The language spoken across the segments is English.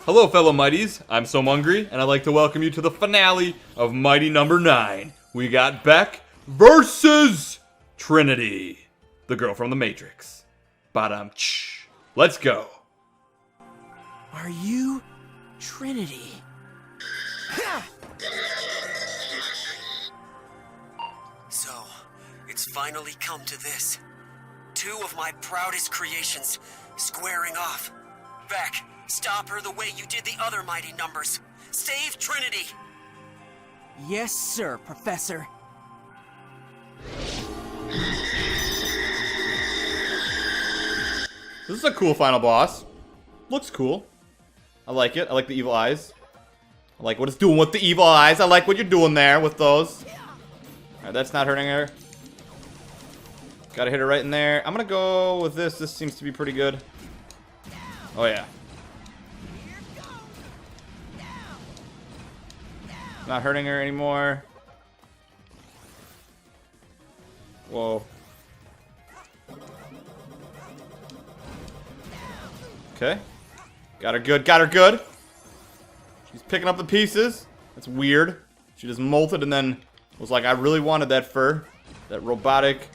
Hello, fellow Mighties. I'm So Hungry, and I'd like to welcome you to the finale of Mighty number 9. We got Beck versus Trinity, the girl from the Matrix. Badam-ch. Let's go. Are you Trinity? So, it's finally come to this. 2 of my proudest creations squaring off. Beck, stop her the way you did the other mighty numbers. Save Trinity! Yes, sir, Professor. This is a cool final boss. Looks cool. I like it. I like the evil eyes. I like what it's doing with the evil eyes. I like what you're doing there with those. Alright, that's not hurting her. Gotta hit her right in there. I'm gonna go with this. This seems to be pretty good. Oh, yeah. Not hurting her anymore. Whoa. Okay. Got her good. Got her good. She's picking up the pieces. That's weird. She just molted and then was like, I really wanted that fur. That robotic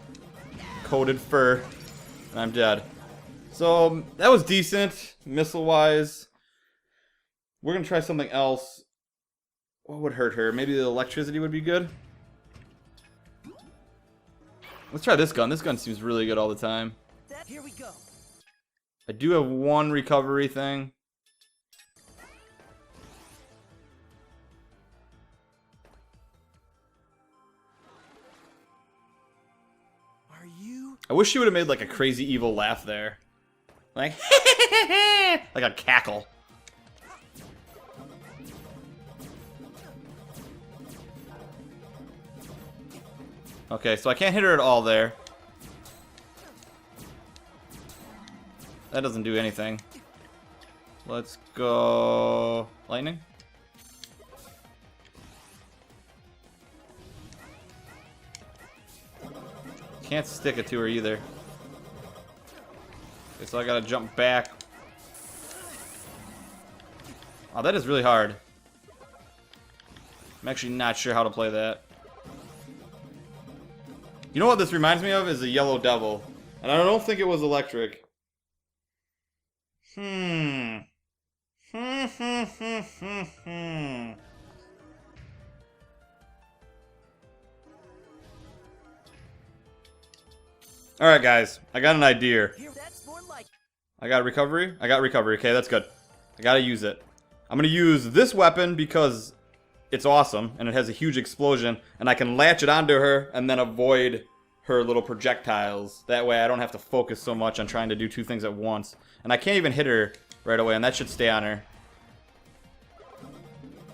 coated fur. And I'm dead. So, that was decent. Missile-wise. We're going to try something else. What would hurt her? Maybe the electricity would be good? Let's try this gun. This gun seems really good all the time. Here we go. I do have one recovery thing. Are you? I wish she would have made like a crazy evil laugh there. Like, like a cackle. Okay, so I can't hit her at all there. That doesn't do anything. Let's go... lightning? Can't stick it to her either. Okay, so I gotta jump back. Oh, that is really hard. I'm actually not sure how to play that. You know what this reminds me of is a Yellow Devil. And I don't think it was electric. Alright, guys. I got an idea. That's more like. I got recovery? I got recovery. Okay, that's good. I gotta use it. I'm gonna use this weapon because it's awesome and it has a huge explosion. And I can latch it onto her and then avoid her little projectiles. That way I don't have to focus so much on trying to do 2 things at once. And I can't even hit her right away, and that should stay on her.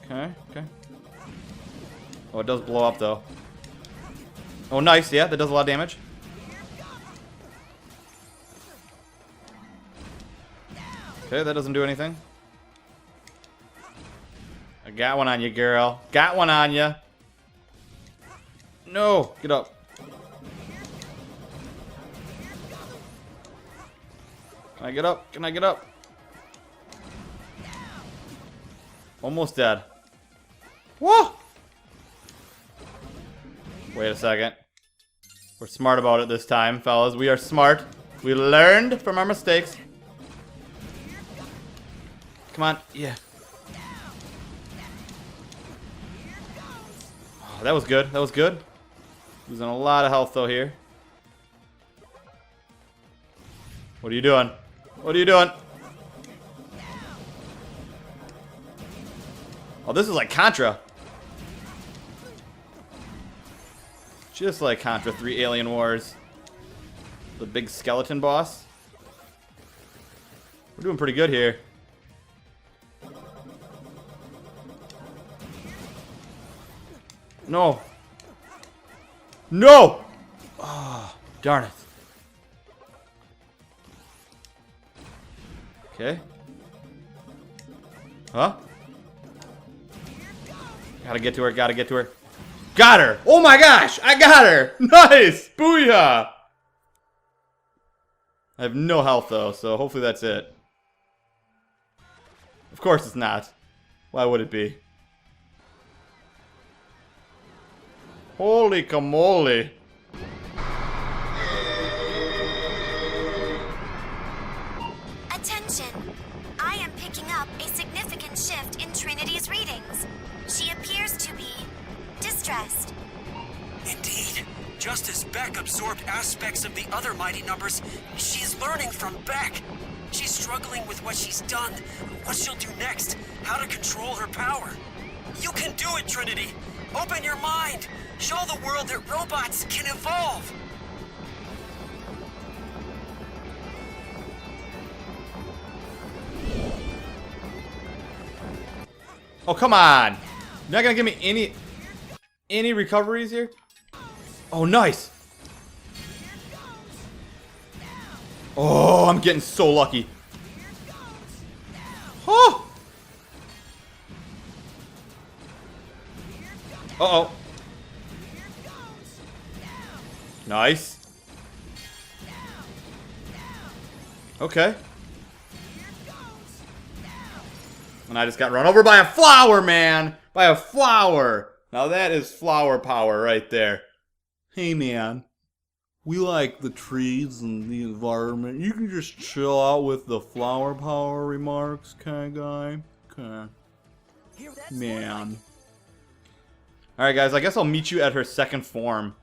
Okay, okay. Oh, it does blow up, though. Oh, nice. Yeah, that does a lot of damage. Okay, that doesn't do anything. I got one on you, girl. Got one on you. No, get up. Can I get up? Can I get up? Almost dead. Whoa! Wait a second. We're smart about it this time, fellas. We are smart. We learned from our mistakes. Come on. Yeah. Oh, that was good. That was good. Losing a lot of health, though, here. What are you doing? What are you doing? Oh, this is like Contra. Just like Contra 3 Alien Wars. The big skeleton boss. We're doing pretty good here. No. No! Oh, darn it. Okay. Huh? Gotta get to her, gotta get to her. Got her! Oh my gosh! I got her! Nice! Booyah! I have no health though, so hopefully that's it. Of course it's not. Why would it be? Holy camole. Attention! I am picking up a significant shift in Trinity's readings. She appears to be distressed. Indeed. Just as Beck absorbed aspects of the other mighty numbers, she's learning from Beck. She's struggling with what she's done, what she'll do next, how to control her power. You can do it, Trinity. Open your mind. Show the world that robots can evolve. Oh, come on. You're not gonna give me any recoveries here? Oh, nice. Oh, I'm getting so lucky. Oh. Uh-oh. Nice. Okay. And I just got run over by a flower, man. By a flower. Now that is flower power right there. Hey, man. We like the trees and the environment. You can just chill out with the flower power remarks, kind of guy. Okay. Man. Alright, guys. I guess I'll meet you at her second form.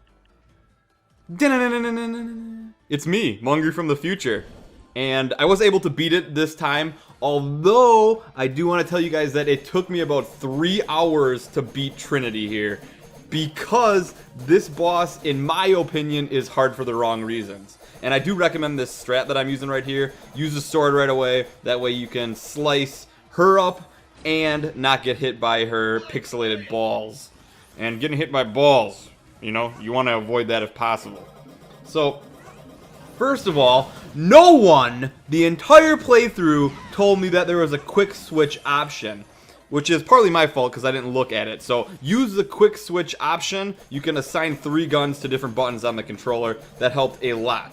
It's me, Mungry from the future. And I was able to beat it this time. Although, I do want to tell you guys that it took me about 3 hours to beat Trinity here. Because this boss, in my opinion, is hard for the wrong reasons. And I do recommend this strat that I'm using right here. Use the sword right away. That way you can slice her up and not get hit by her pixelated balls. And getting hit by balls, you know, you want to avoid that if possible. So, first of all, no one, the entire playthrough, told me that there was a quick switch option. Which is partly my fault because I didn't look at it. So use the quick switch option. You can assign 3 guns to different buttons on the controller. That helped a lot.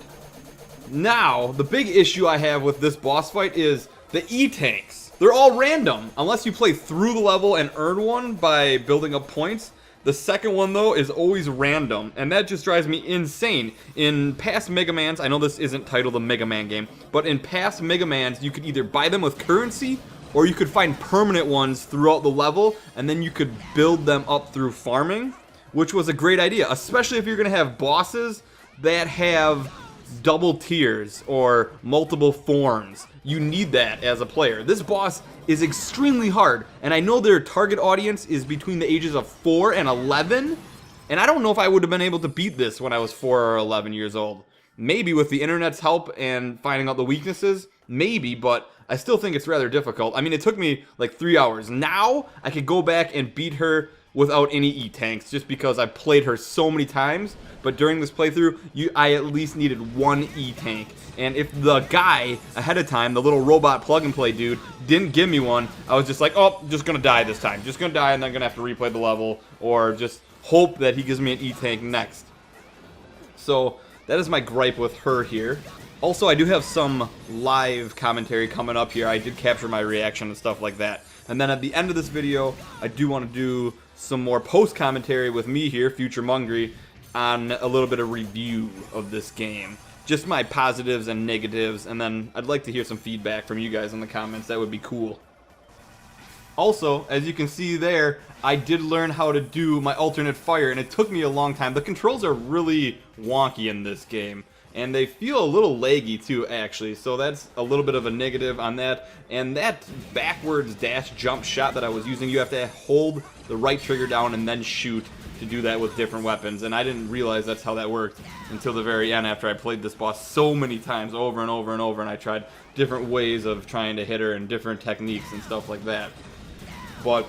Now, the big issue I have with this boss fight is the E-tanks. They're all random. Unless you play through the level and earn one by building up points. The second one, though, is always random. And that just drives me insane. In past Mega Mans, I know this isn't titled a Mega Man game, but in past Mega Mans, you could either buy them with currency, or you could find permanent ones throughout the level, and then you could build them up through farming, which was a great idea, especially if you're going to have bosses that have double tiers or multiple forms. You need that as a player. This boss is extremely hard, and I know their target audience is between the ages of 4 and 11, and I don't know if I would have been able to beat this when I was 4 or 11 years old. Maybe with the internet's help and finding out the weaknesses, maybe, but I still think it's rather difficult. I mean, it took me like 3 hours. Now, I could go back and beat her without any E-tanks just because I played her so many times. But during this playthrough, I at least needed 1 E-tank. And if the guy ahead of time, the little robot plug-and-play dude, didn't give me one, I was just like, oh, just gonna die this time. Just gonna die and then gonna have to replay the level. Or just hope that he gives me an E-tank next. So, that is my gripe with her here. Also, I do have some live commentary coming up here. I did capture my reaction and stuff like that. And then at the end of this video, I do want to do some more post-commentary with me here, Future Mungry, on a little bit of review of this game. Just my positives and negatives, and then I'd like to hear some feedback from you guys in the comments. That would be cool. Also, as you can see there, I did learn how to do my alternate fire, and it took me a long time. The controls are really wonky in this game. And they feel a little laggy too, actually, so that's a little bit of a negative on that. And that backwards dash jump shot that I was using, you have to hold the right trigger down and then shoot to do that with different weapons. And I didn't realize that's how that worked until the very end after I played this boss so many times over and over and over, and I tried different ways of trying to hit her and different techniques and stuff like that. But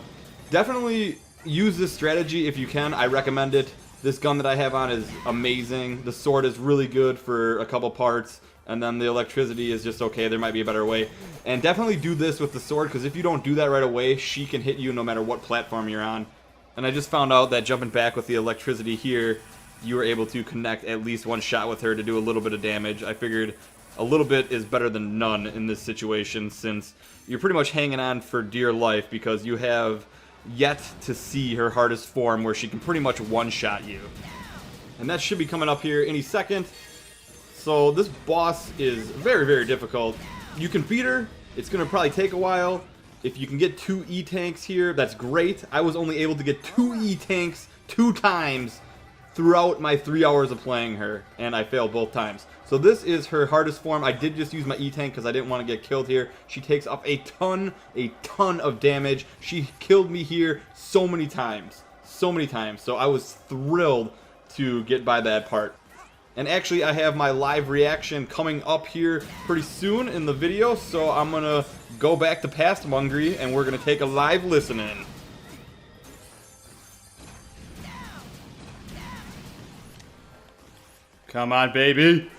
definitely use this strategy if you can. I recommend it. This gun that I have on is amazing. The sword is really good for a couple parts. And then the electricity is just okay. There might be a better way. And definitely do this with the sword, because if you don't do that right away, she can hit you no matter what platform you're on. And I just found out that jumping back with the electricity here, you were able to connect at least one shot with her to do a little bit of damage. I figured a little bit is better than none in this situation, since you're pretty much hanging on for dear life because you have yet to see her hardest form where she can pretty much one-shot you. And that should be coming up here any second. So this boss is very, very difficult. You can beat her. It's going to probably take a while. If you can get 2 E-tanks here, that's great. I was only able to get 2 E-tanks 2 times throughout my 3 hours of playing her, and I failed both times. So this is her hardest form. I did just use my E-tank because I didn't want to get killed here. She takes up a ton of damage. She killed me here so many times. So many times. So I was thrilled to get by that part. And actually, I have my live reaction coming up here pretty soon in the video, so I'm going to go back to past Mungry, and we're going to take a live listen in. Come on, baby.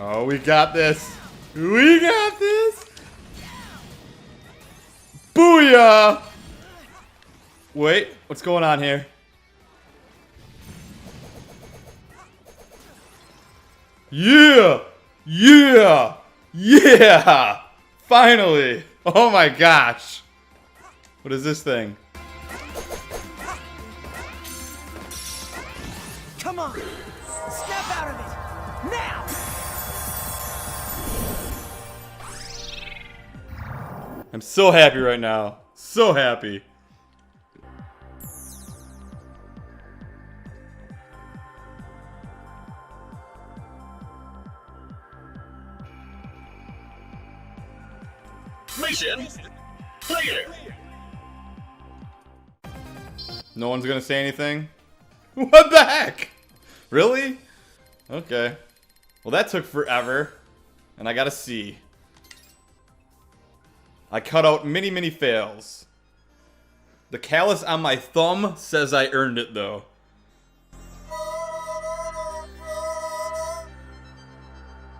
Oh, we got this. We got this. Booyah! Wait, what's going on here? Yeah! Yeah! Yeah! Finally! Oh my gosh! What is this thing? Come on! Snap out of it! Now! I'm so happy right now. So happy. Mission clear. No one's gonna say anything? What the heck? Really? Okay. Well, that took forever. And I got a C. I cut out many fails. The callus on my thumb says I earned it, though.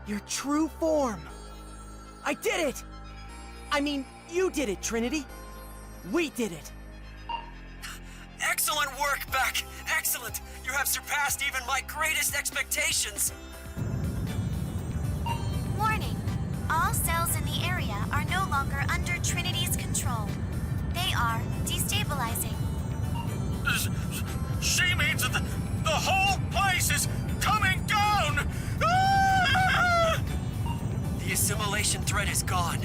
Your true form! I did it! I mean, you did it, Trinity. We did it. Excellent work, Beck! Excellent! You have surpassed even my greatest expectations! Warning. All cells in the area are no longer under Trinity's control. They are destabilizing. She means that the whole place is coming down! Ah! The assimilation threat is gone.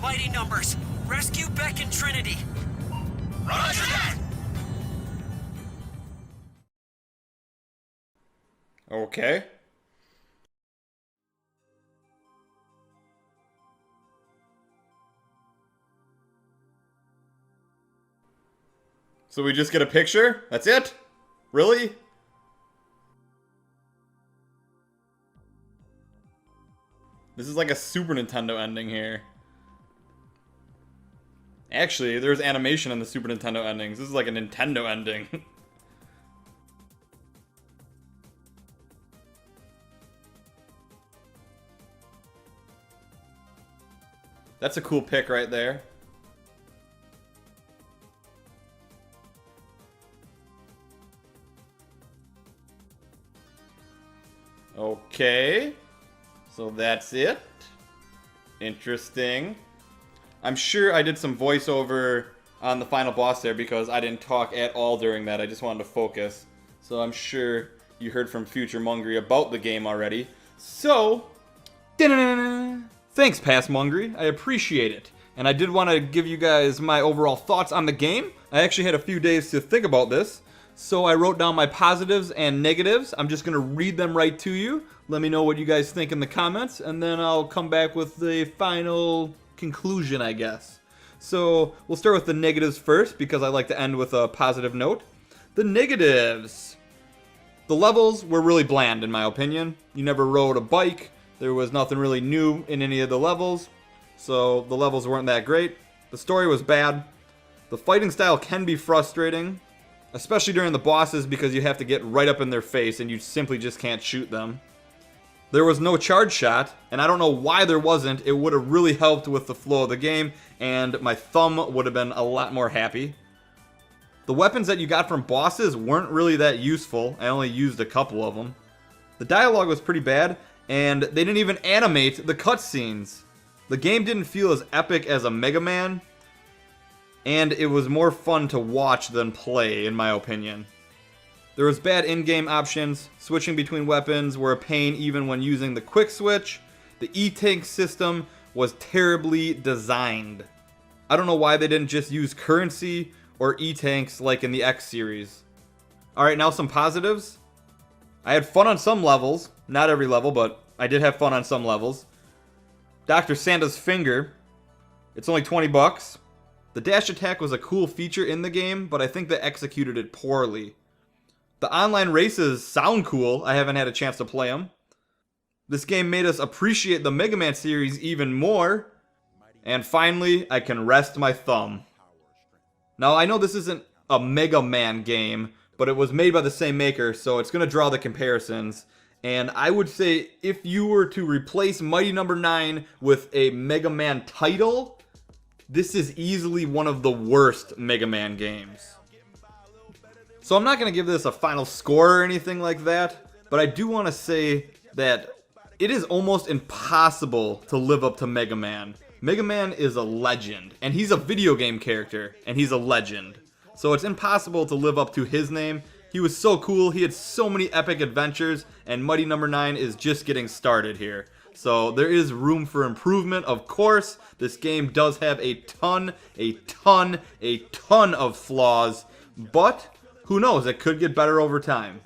Mighty numbers, rescue Beck and Trinity! Roger that! Okay. So we just get a picture? That's it? Really? This is like a Super Nintendo ending here. Actually, there's animation in the Super Nintendo endings. This is like a Nintendo ending. That's a cool pick right there. Okay. So that's it. Interesting. I'm sure I did some voiceover on the final boss there because I didn't talk at all during that. I just wanted to focus. So I'm sure you heard from Future Mungry about the game already. So, thanks, Past Mungry. I appreciate it. And I did want to give you guys my overall thoughts on the game. I actually had a few days to think about this. So I wrote down my positives and negatives. I'm just going to read them right to you. Let me know what you guys think in the comments. And then I'll come back with the final conclusion, I guess. So we'll start with the negatives first because I like to end with a positive note. The negatives. The levels were really bland in my opinion. You never rode a bike. There was nothing really new in any of the levels. So the levels weren't that great. The story was bad. The fighting style can be frustrating, especially during the bosses because you have to get right up in their face and you simply just can't shoot them. There was no charge shot, and I don't know why there wasn't. It would have really helped with the flow of the game, and my thumb would have been a lot more happy. The weapons that you got from bosses weren't really that useful. I only used a couple of them. The dialogue was pretty bad, and they didn't even animate the cutscenes. The game didn't feel as epic as a Mega Man, and it was more fun to watch than play, in my opinion. There was bad in-game options. Switching between weapons were a pain even when using the quick switch. The E-Tank system was terribly designed. I don't know why they didn't just use currency or E-Tanks like in the X series. Alright, now some positives. I had fun on some levels. Not every level, but I did have fun on some levels. Dr. Santa's finger. It's only 20 bucks. The dash attack was a cool feature in the game, but I think they executed it poorly. The online races sound cool. I haven't had a chance to play them. This game made us appreciate the Mega Man series even more. And finally, I can rest my thumb. Now, I know this isn't a Mega Man game, but it was made by the same maker, so it's going to draw the comparisons. And I would say if you were to replace Mighty No. 9 with a Mega Man title, this is easily one of the worst Mega Man games. So I'm not going to give this a final score or anything like that, but I do want to say that it is almost impossible to live up to Mega Man. Mega Man is a legend, and he's a video game character, and he's a legend. So it's impossible to live up to his name. He was so cool, he had so many epic adventures, and Mighty No. 9 is just getting started here. So there is room for improvement, of course. This game does have a ton of flaws, but who knows, it could get better over time.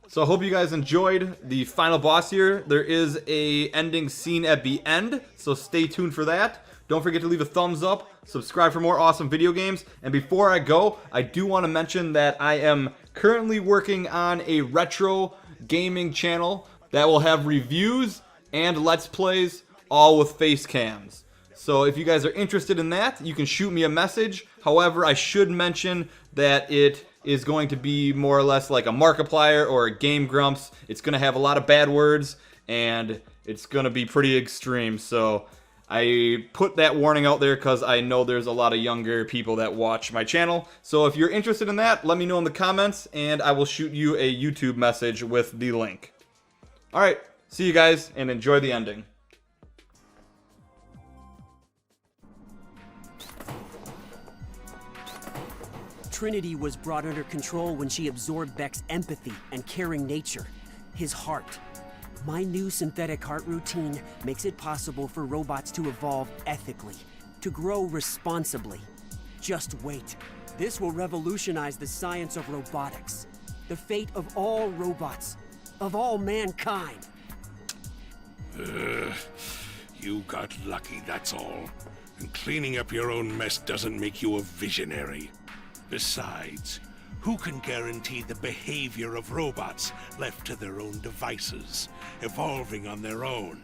So I hope you guys enjoyed the final boss here. There is a ending scene at the end, so stay tuned for that. Don't forget to leave a thumbs up, subscribe for more awesome video games, and before I go, I do want to mention that I am currently working on a retro gaming channel that will have reviews and Let's Plays, all with face cams. So if you guys are interested in that, you can shoot me a message. However, I should mention that it is going to be more or less like a Markiplier or a Game Grumps. It's going to have a lot of bad words, and it's going to be pretty extreme. So I put that warning out there because I know there's a lot of younger people that watch my channel. So if you're interested in that, let me know in the comments, and I will shoot you a YouTube message with the link. Alright, see you guys, and enjoy the ending. Trinity was brought under control when she absorbed Beck's empathy and caring nature, his heart. My new synthetic heart routine makes it possible for robots to evolve ethically, to grow responsibly. Just wait. This will revolutionize the science of robotics, the fate of all robots, of all mankind. You got lucky, that's all. And cleaning up your own mess doesn't make you a visionary. Besides, who can guarantee the behavior of robots left to their own devices, evolving on their own?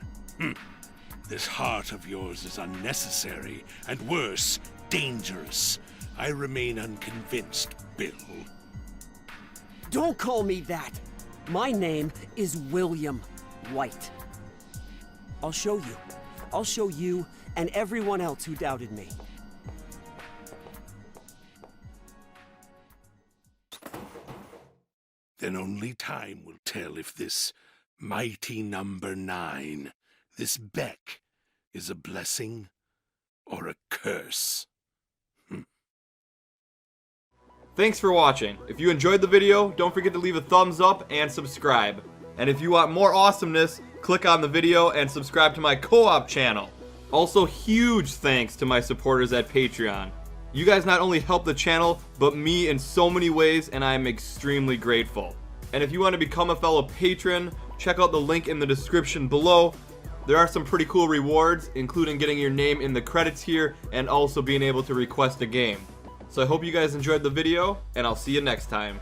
This heart of yours is unnecessary, and worse, dangerous. I remain unconvinced, Bill. Don't call me that! My name is William White. I'll show you. I'll show you and everyone else who doubted me. Then only time will tell if this mighty No. 9, this Beck, is a blessing or a curse. Thanks for watching. If you enjoyed the video, don't forget to leave a thumbs up and subscribe. And if you want more awesomeness, click on the video and subscribe to my co-op channel. Also, huge thanks to my supporters at Patreon. You guys not only help the channel, but me in so many ways, and I am extremely grateful. And if you want to become a fellow patron, check out the link in the description below. There are some pretty cool rewards, including getting your name in the credits here, and also being able to request a game. So I hope you guys enjoyed the video, and I'll see you next time.